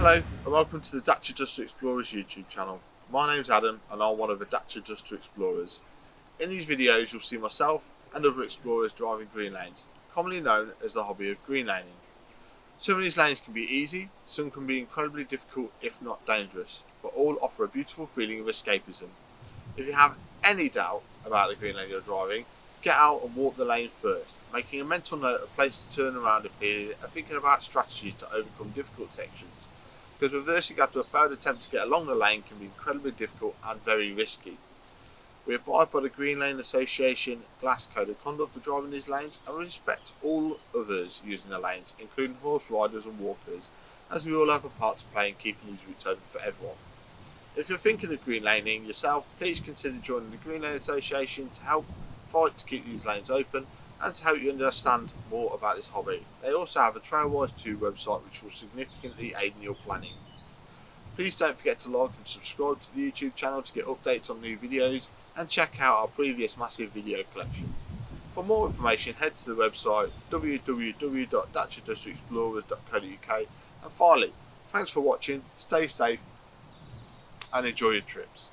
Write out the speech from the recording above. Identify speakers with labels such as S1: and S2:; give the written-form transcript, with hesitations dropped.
S1: Hello and welcome to the Dacia Duster Explorers YouTube channel. My name's Adam and I'm one of the Dacia Duster Explorers. In these videos you'll see myself and other explorers driving green lanes, commonly known as the hobby of green laning. Some of these lanes can be easy, some can be incredibly difficult if not dangerous, but all offer a beautiful feeling of escapism. If you have any doubt about the green lane you're driving, get out and walk the lane first, making a mental note of places to turn around a period and thinking about strategies to overcome difficult sections, because reversing after a failed attempt to get along the lane can be incredibly difficult and very risky. We abide by the Green Lane Association Glass Code of Conduct for driving these lanes and respect all others using the lanes, including horse riders and walkers, as we all have a part to play in keeping these routes open for everyone. If you're thinking of green laning yourself, please consider joining the Green Lane Association to help fight to keep these lanes open and to help you understand more about this hobby. They also have a Trailwise 2 website which will significantly aid in your planning. Please don't forget to like and subscribe to the YouTube channel to get updates on new videos and check out our previous massive video collection. For more information head to the website www.daciadusterexplorers.co.uk, and finally, thanks for watching, stay safe and enjoy your trips.